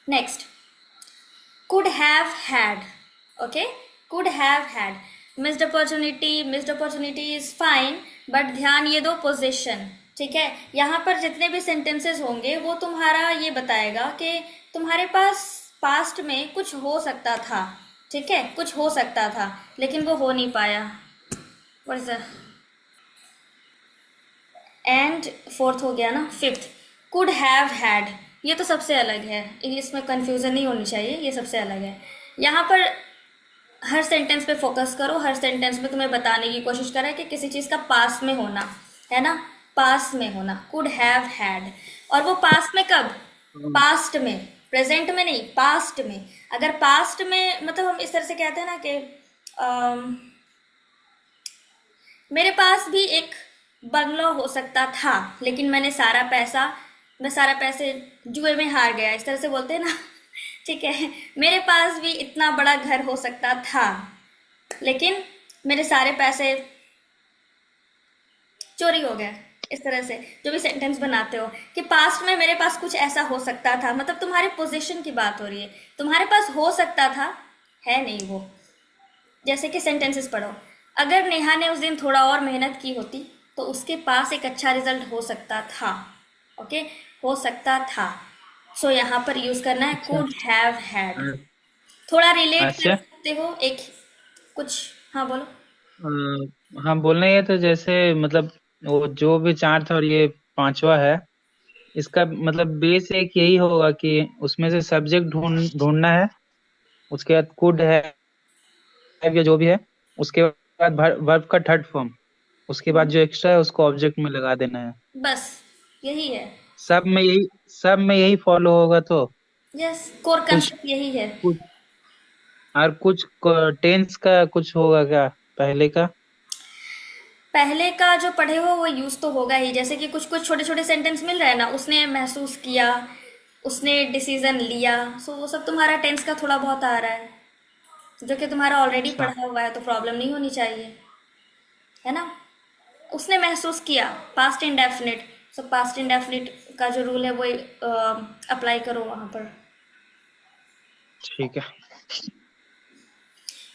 Next, could have had. Okay, could have had. Missed opportunity is fine, but ध्यान ये दो position, ठीक है। यहाँ पर जितने भी सेंटेंसेस होंगे वो तुम्हारा ये बताएगा कि तुम्हारे पास पास्ट में कुछ हो सकता था, ठीक है, कुछ हो सकता था लेकिन वो हो नहीं पाया। व्हाट इज एंड फोर्थ हो गया ना, फिफ्थ कुड हैव हैड। ये तो सबसे अलग है, इसमें कंफ्यूजन नहीं होनी चाहिए, ये सबसे अलग है। यहाँ पर हर सेंटेंस पे फोकस करो, हर सेंटेंस में तुम्हें बताने की कोशिश करा है कि किसी चीज़ का पास में होना, है ना, पास में होना, कुड हैव हैड। और वो पास में कब? पास्ट में, प्रेजेंट में नहीं, पास्ट में। अगर पास्ट में मतलब हम इस तरह से कहते हैं ना कि मेरे पास भी एक बंगलो हो सकता था लेकिन मैं सारा पैसे जुए में हार गया, इस तरह से बोलते हैं ना ठीक है। मेरे पास भी इतना बड़ा घर हो सकता था लेकिन मेरे सारे पैसे चोरी हो गए। इस तरह से जो भी सेंटेंस बनाते हो कि पास्ट में मेरे पास कुछ ऐसा हो सकता था, मतलब तुम्हारे पोजीशन की बात हो रही है, तुम्हारे पास हो सकता था, है नहीं वो। जैसे कि सेंटेंसेस पढ़ो, अगर नेहा ने उस दिन थोड़ा और मेहनत की होती तो उसके पास एक अच्छा रिजल्ट हो सकता था। ओके, हो सकता था। सो यहाँ पर यूज करना है अच्छा। Could have had. थोड़ा रिलेट कर अच्छा। सकते हो एक कुछ। हाँ बोलो। हाँ, बोलना ये तो जैसे मतलब वो जो भी चार था और ये पांचवा है, इसका मतलब बेस एक यही होगा कि उसमें से सब्जेक्ट ढूंढना है। उसके बाद कुड है या जो भी है, उसके बाद वर्ब का थर्ड फॉर्म, उसके बाद जो एक्स्ट्रा है उसको ऑब्जेक्ट में लगा देना है। बस यही है। सब में यही फॉलो होगा तो यस, कोर कुछ कंसेप्ट यही है। कुछ और कुछ टेंस का कुछ होगा क्या पहले का? पहले का जो पढ़े हो वो यूज तो होगा ही, जैसे कि कुछ कुछ छोटे छोटे सेंटेंस मिल रहे हैं ना, उसने महसूस किया, उसने डिसीजन लिया, सो वो सब तुम्हारा टेंस का थोड़ा बहुत आ रहा है, जो कि तुम्हारा ऑलरेडी अच्छा। पढ़ा हुआ है तो प्रॉब्लम नहीं होनी चाहिए, है ना। उसने महसूस किया, पास्ट इंडेफिनिट, सो पास्ट इंडेफिनिट का जो रूल है वो अप्लाई करो वहां पर। ठीक है।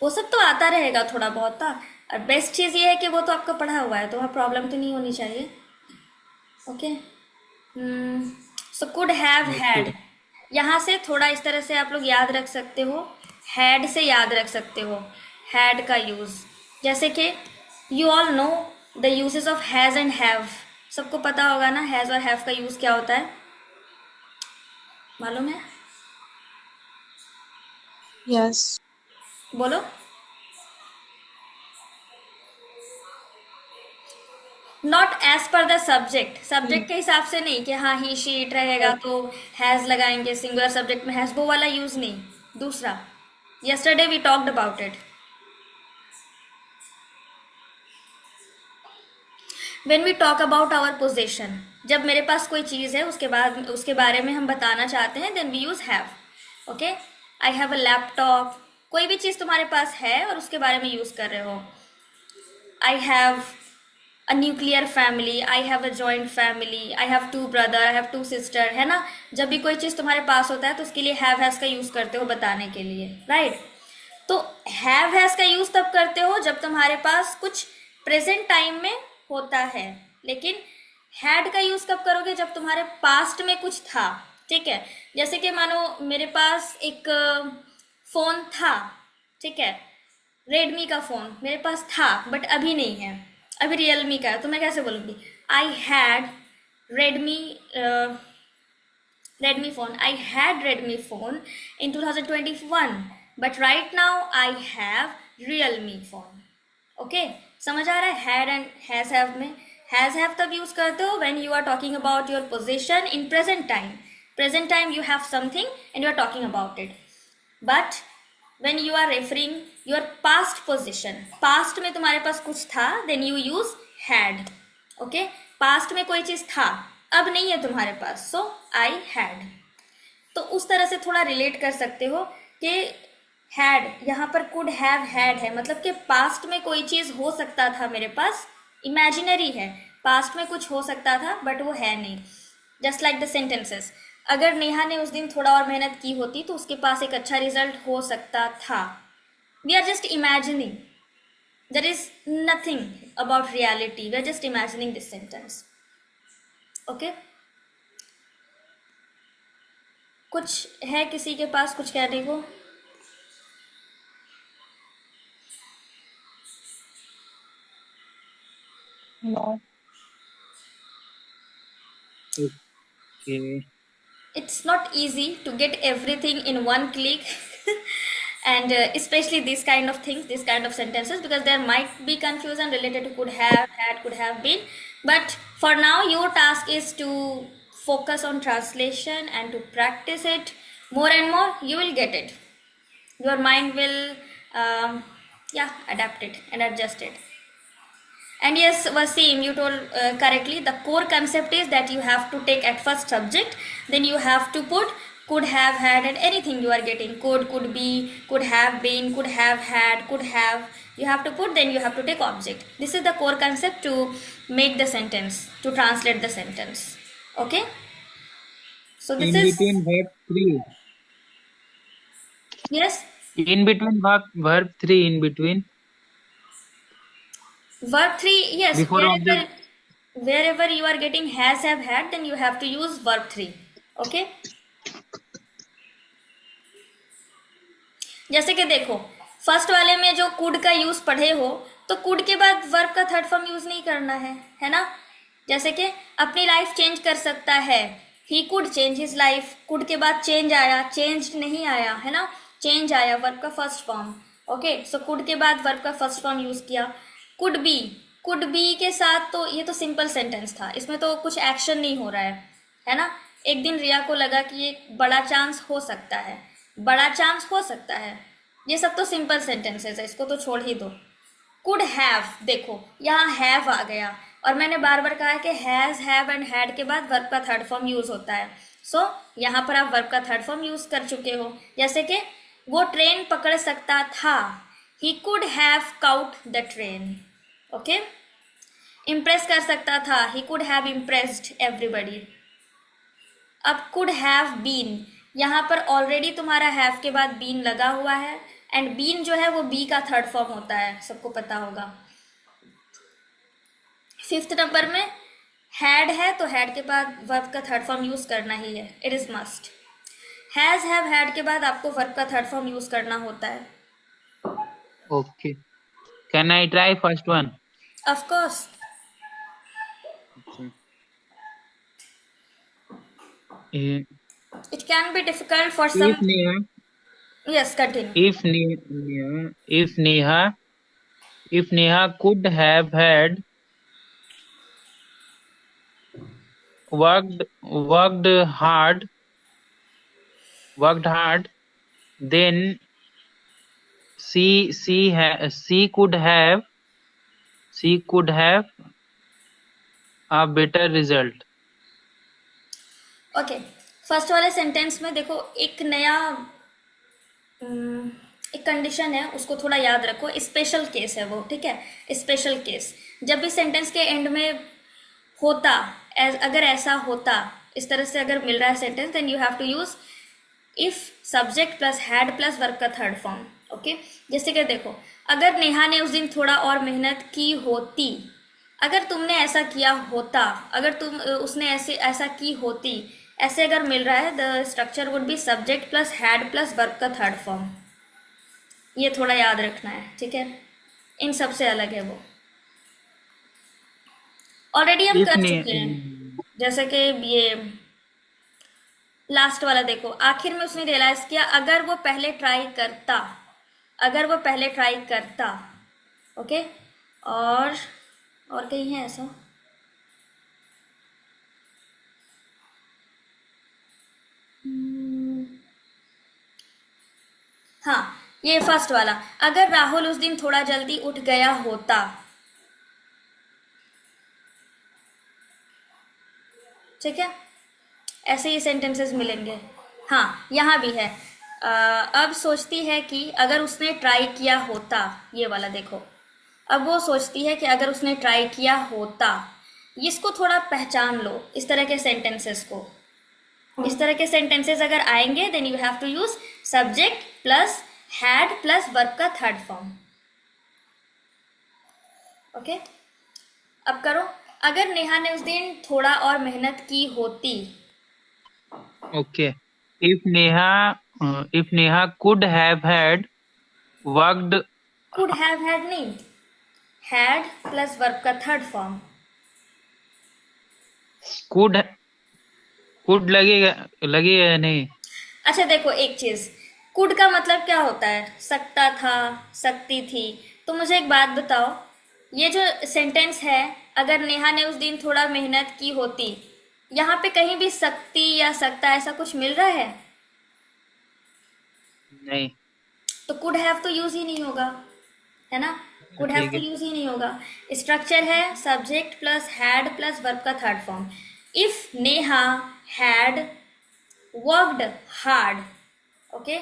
वो सब तो आता रहेगा थोड़ा बहुत था। और बेस्ट चीज़ ये है कि वो तो आपका पढ़ा हुआ है तो वहाँ प्रॉब्लम तो नहीं होनी चाहिए। Okay, so could have okay. Had, यहाँ से थोड़ा इस तरह से आप लोग याद रख सकते हो, हैड से याद रख सकते हो हैड का यूज़। जैसे कि you all know the uses of has and have, सबको पता होगा ना हैज़ और हैव का यूज़ क्या होता है, मालूम है? Yes. बोलो। Not as per the subject, subject के हिसाब से नहीं कि हाँ ही शी इट रहेगा तो हैज लगाएंगे, सिंगुलर सब्जेक्ट में हैज, वो वाला यूज नहीं। दूसरा, yesterday we talked about it, when we talk about our possession, जब मेरे पास कोई चीज़ है उसके बाद उसके बारे में हम बताना चाहते हैं, then we use have. Okay, I have a laptop, कोई भी चीज़ तुम्हारे पास है और उसके बारे में यूज कर रहे हो। I have a nuclear family, I have a joint family, I have two brother, I have two sister, है ना। जब भी कोई चीज़ तुम्हारे पास होता है तो उसके लिए हैव हैज़ का यूज़ करते हो बताने के लिए, राइट। तो हैव हैज़ का यूज़ तब करते हो जब तुम्हारे पास कुछ प्रेजेंट टाइम में होता है, लेकिन हैड का यूज़ कब करोगे जब तुम्हारे पास्ट में कुछ था, ठीक है। जैसे कि मानो मेरे पास एक फ़ोन था, ठीक है, रेडमी का फ़ोन मेरे पास था बट अभी नहीं है, अभी रियलमी का है, तो मैं कैसे बोलूँगी, I had Redmi Redmi phone, I had Redmi phone in 2021, but right now I have Realme phone. Okay, समझ आ रहा है हैड एंड हैज़ हैव में? हैज़ हैव तब यूज़ करते हो when you are talking about your position in present time, present time you have something and you are talking about it. But when you are referring your past position, past में तुम्हारे पास कुछ था, then you use had। Okay, past में कोई चीज था, अब नहीं है तुम्हारे पास, सो आई हैड। तो उस तरह से थोड़ा रिलेट कर सकते हो कि हैड यहाँ पर कुड हैव हैड है, मतलब कि पास्ट में कोई चीज हो सकता था मेरे पास, इमेजिनरी है, पास्ट में कुछ हो सकता था बट वो है नहीं। जस्ट लाइक द सेंटेंसेस, अगर नेहा ने उस दिन थोड़ा और मेहनत की होती तो उसके पास एक अच्छा रिजल्ट हो सकता था. We are just imagining. There is nothing about reality. We are just imagining this sentence. Okay? कुछ है किसी के पास कुछ कहने को? No. Okay. It's not easy to get everything in one click. And especially these kind of things, these kind of sentences, because there might be confusion related to could have, had, could have been. But for now, your task is to focus on translation and to practice it more and more. You will get it. Your mind will adapt it and adjust it. And yes, Wasim, you told correctly. The core concept is that you have to take at first subject, then you have to put could have, had, and anything you are getting. Could be, could have been, could have had, could have. You have to put, then you have to take object. This is the core concept to make the sentence, to translate the sentence. Okay? So this In is, between verb 3. yes, In between verb 3 in between. verb 3, yes, Before object. wherever you are getting has, have, had, then you have to use verb 3. Okay? जैसे कि देखो, first वाले में जो could का use पढ़े हो तो कुड के बाद वर्ब का थर्ड फॉर्म यूज नहीं करना है ना? जैसे कि अपनी लाइफ चेंज कर सकता है, he could change his life. Could के बाद चेंज आया, चेंज नहीं आया, है ना? चेंज आया, वर्ब का first form. Okay, so could के बाद वर्ब का फर्स्ट फॉर्म यूज किया. कुड बी के साथ तो ये तो सिंपल सेंटेंस था, इसमें तो कुछ एक्शन नहीं हो रहा है ना? एक दिन रिया को लगा कि ये बड़ा चांस हो सकता है, बड़ा चांस हो सकता है. ये सब तो सिंपल सेंटेंसेस है, इसको तो छोड़ ही दो. कुड हैव, देखो यहाँ हैव आ गया, और मैंने बार बार कहा है कि हैज, हैव एंड हैड के बाद वर्ब का थर्ड फॉर्म यूज होता है. सो यहाँ पर आप वर्ब का थर्ड फॉर्म यूज कर चुके हो. जैसे कि वो ट्रेन पकड़ सकता था, he could have cout the train. Okay, impress कर सकता था, he could have impressed everybody. अब कुड हैव बीन, यहाँ पर ऑलरेडी तुम्हारा हैव के बाद बीन लगा हुआ है, एंड बीन जो है वो बी का थर्ड फॉर्म होता है, सबको पता होगा. फिफ्थ नंबर में हैड है तो हैड के बाद वर्ब का थर्ड फॉर्म यूज करना ही है, it is must. Has, have, had के बाद आपको वर्ब का थर्ड फॉर्म यूज करना होता है. Okay. Can I try first one? Of course. It can be difficult for some. If Neha, Yes, continue. if Neha could have had worked hard, then she could have a better result. Okay, first वाले sentence में देखो एक नया एक condition है, उसको थोड़ा याद रखो. स्पेशल केस है वो, ठीक है? स्पेशल केस जब भी सेंटेंस के एंड में होता, अगर ऐसा होता, इस तरह से अगर मिल रहा है sentence, then you have to use if subject plus had plus verb का थर्ड फॉर्म. ओके, जैसे कि देखो, अगर नेहा ने उस दिन थोड़ा और मेहनत की होती, अगर तुमने ऐसा किया होता, अगर उसने ऐसा की होती, ऐसे अगर मिल रहा है, the structure would be subject plus had plus verb का थर्ड फॉर्म. ये थोड़ा याद रखना है, ठीक है? इन सब से अलग है वो, ऑलरेडी हम कर चुके हैं. जैसे कि ये लास्ट वाला देखो, आखिर में उसने रियलाइज किया, अगर वो पहले ट्राई करता. ओके, और कहीं है ऐसा? हाँ, ये फर्स्ट वाला, अगर राहुल उस दिन थोड़ा जल्दी उठ गया होता. ठीक है, ऐसे ही सेंटेंसेस मिलेंगे. हाँ, यहाँ भी है. अब सोचती है कि अगर उसने ट्राई किया होता, ये वाला देखो, अब वो सोचती है कि अगर उसने ट्राई किया होता. इसको थोड़ा पहचान लो, इस तरह के सेंटेंसेस को. इस तरह के सेंटेंसेस अगर आएंगे then you have to use subject plus had plus verb का थर्ड फॉर्म। ओके, अब करो। अगर नेहा ने उस दिन थोड़ा और मेहनत की होती। Okay. If Neha could have had worked, could have had नहीं, हैड प्लस वर्ब का थर्ड फॉर्म। could could लगेगा या नहीं? अच्छा देखो एक चीज, कुड का मतलब क्या होता है? सकता था, सकती थी। तो मुझे एक बात बताओ, ये जो सेंटेंस है, अगर नेहा ने उस दिन थोड़ा मेहनत की होती, यहाँ पे कहीं भी सकती या सकता ऐसा कुछ मिल रहा है? नहीं। तो कुड हैव तो यूज ही नहीं होगा, है ना? कुड हैव ठीक तो है। यूज ही नहीं होगा। स्ट्रक्चर है subject plus had plus verb का third form. If Neha had worked hard, okay,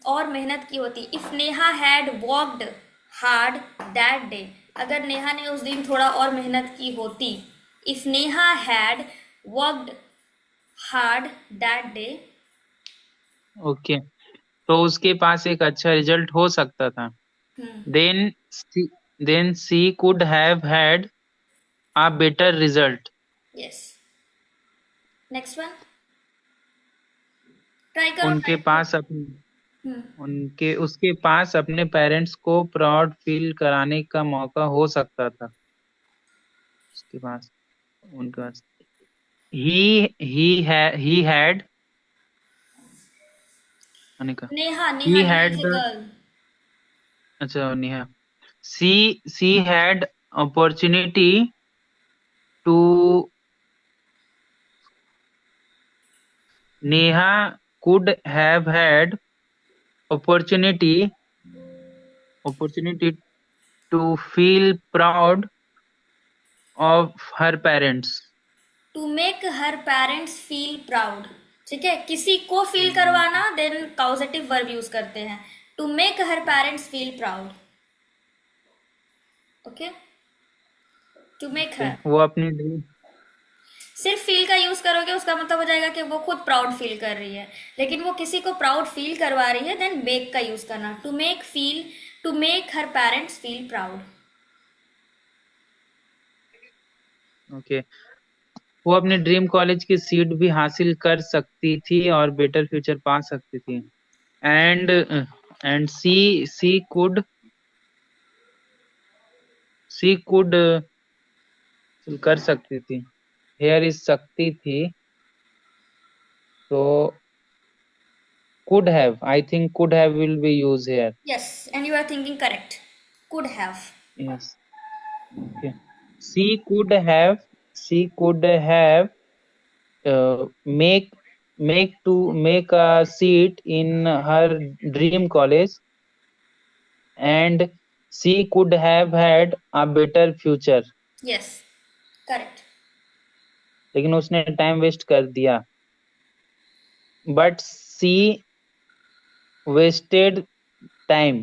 और मेहनत की होती। If Neha had worked hard that day, अगर नेहा ने उस दिन थोड़ा और मेहनत की होती। If Neha had worked hard that day. Okay, तो उसके पास एक अच्छा रिजल्ट हो सकता था। Then then she could have had a better result. Yes, next one try करो, उनके ट्राई करो। पास उसके पास अपने पेरेंट्स को प्राउड फील कराने का मौका हो सकता था। उसके पास उनके पास he had Anika Neha, he Neha, Neha had is a the girl. अच्छा Neha she had opportunity to Neha could have had opportunity to feel proud of her parents. To make her parents feel proud. ठीक है, किसी को फील करवाना देन काउजेटिव वर्ब यूज करते हैं। To make her parents feel proud. Okay, to make her. वो अपनी dream सिर्फ फील का यूज करोगे उसका मतलब हो जाएगा कि वो खुद प्राउड फील कर रही है, लेकिन वो किसी को प्राउड फील करवा रही है देन मेक का यूज करना। To make feel, to make her parents feel proud. Okay, वो अपने ड्रीम कॉलेज की सीट भी हासिल कर सकती थी और बेटर फ्यूचर पा सकती थी। एंड एंड सी कुड कर सकती थी। हेयर इज सकती थी, तो could have, I think could have will be used here. Yes, and you are thinking correct, could have. Yes. Okay. She could have uh, make make a seat in her dream college, and she could have had a better future. Yes, correct. लेकिन उसने time waste कर दिया। But she wasted time.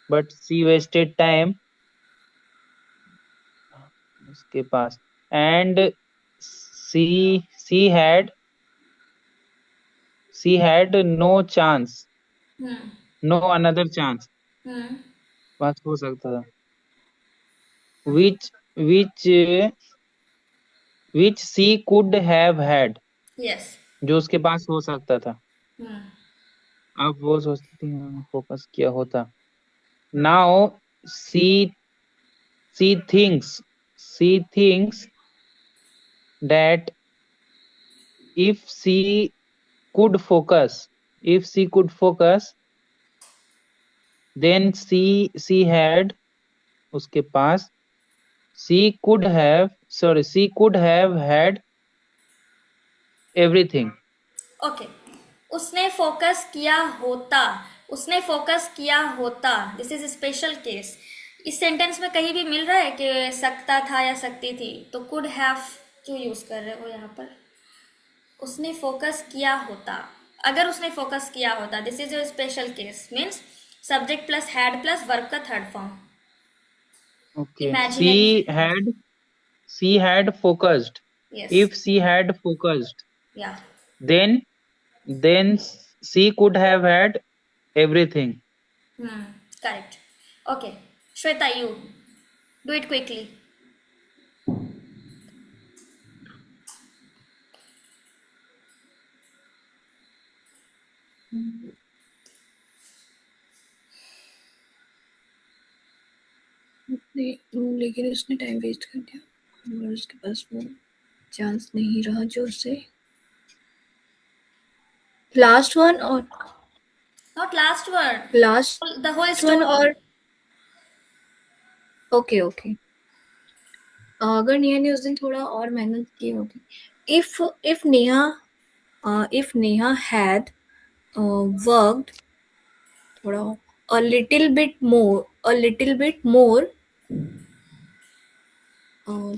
But she wasted time उसके पास, and she had no chance, no another chance, बस हो सकता था, which which which she could have had, yes. जो उसके पास हो सकता था। अब वो सोचती थी फोकस किया होता। now she she thinks that if she could focus, then she had उसके पास she could have had everything. Okay, उसने फोकस किया होता, उसने फोकस किया होता, दिस इज स्पेशल केस। इस सेंटेंस में कहीं भी मिल रहा है कि सकता था या सकती थी, तो कुड हैव क्यों यूज कर रहे हो यहाँ पर? उसने फोकस किया होता, अगर उसने फोकस किया होता, this is a special case, means subject plus had plus verb का third form. Okay. Imaginary She had focused. Yes. If she had focused, Yeah. then she could have had everything. Correct. Okay. Shweta, you do it quickly. लेकिन उसने time waste कर दिया और उसके पास वो chance नहीं रहा जो उसे लास्ट वन और Not last word. Last The whole one story. और ओके ओके अगर नेहा ने उस दिन थोड़ा और मेहनत की होगी if नेहा had worked थोड़ा a little bit more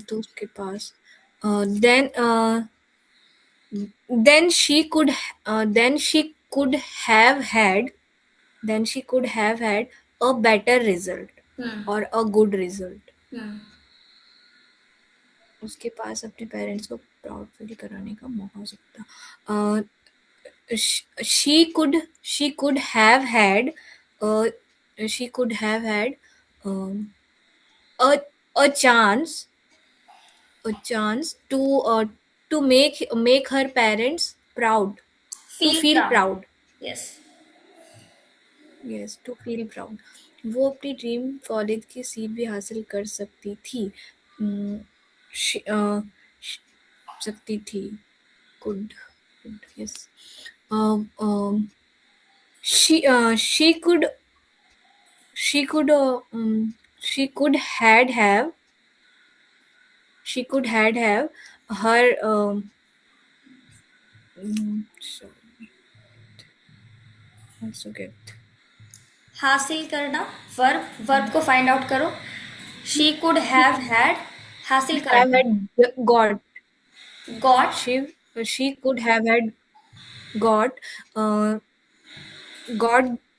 तो उसके पास then then she could have had a better result or a good result. उसके पास अपने पेरेंट्स को प्राउड फील कराने का मौका हो सकता. She could have had a chance to make her parents proud, to feel proud. Yes. Yes, to feel proud. वो अपनी ड्रीम कॉलेज की सीट भी हासिल कर सकती थी. सकती थी. Could yes. She could had have her sorry. Also get हासिल करना वर्ब को फाइंड आउट करो. शी कुड हैव हैड हासिल have करना. had got. she could have had got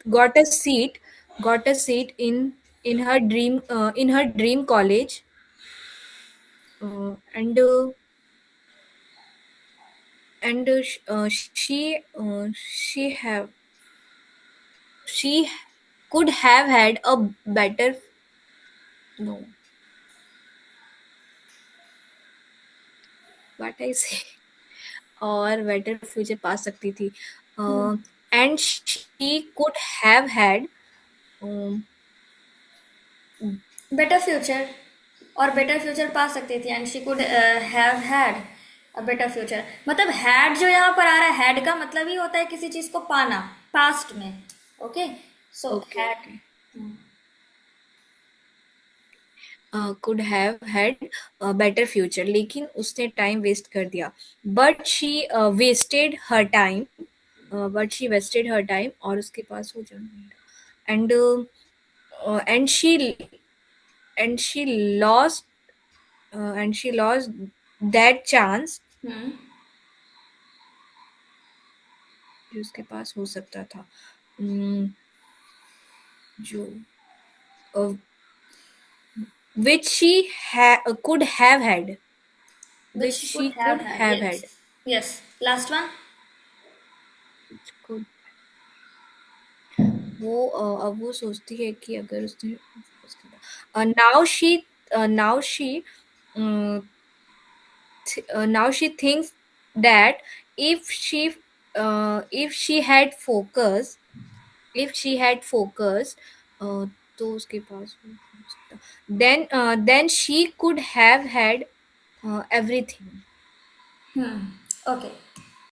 got a seat in her dream college and she could have had a better no what I say और better future पा सकती थी. And she could have had better future और better future पा सकती थी. And she could have had a better future. मतलब had जो यहाँ पर आ रहा है, हैड का मतलब ही होता है किसी चीज को पाना पास्ट में. Okay. So had. could have had a better future लेकिन उसने टाइम वेस्ट कर दिया. But she wasted her time और उसके पास वो जान नहीं रहा. And she lost that chance जो उसके पास हो सकता था. जो which she could have had. which she could have had. Yes. Last one. वो अब वो सोचती है कि अगर उसने now she thinks that if she had focused तो उसके पास then she could have had everything. Okay.